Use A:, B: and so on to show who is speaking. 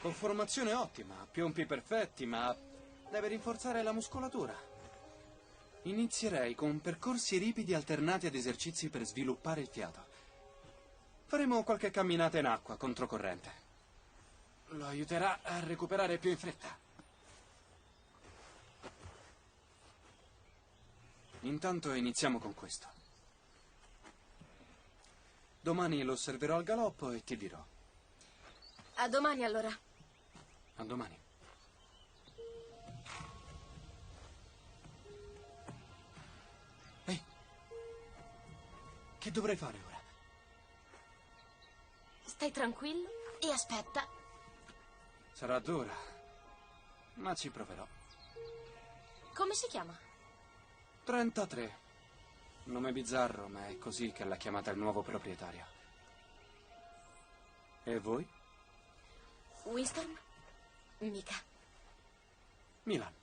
A: Conformazione ottima, piompi perfetti, ma deve rinforzare la muscolatura. Inizierei con percorsi ripidi alternati ad esercizi per sviluppare il fiato. Faremo qualche camminata in acqua, controcorrente. Lo aiuterà a recuperare più in fretta. Intanto iniziamo con questo. Domani lo osserverò al galoppo e ti dirò.
B: A domani, allora.
A: A domani. Ehi, che dovrei fare ora?
B: Stai tranquillo e aspetta.
A: Sarà dura, ma ci proverò.
B: Come si chiama?
A: 33. Nome bizzarro, ma è così che l'ha chiamata il nuovo proprietario. E voi?
B: Winston? Mika.
A: Milan.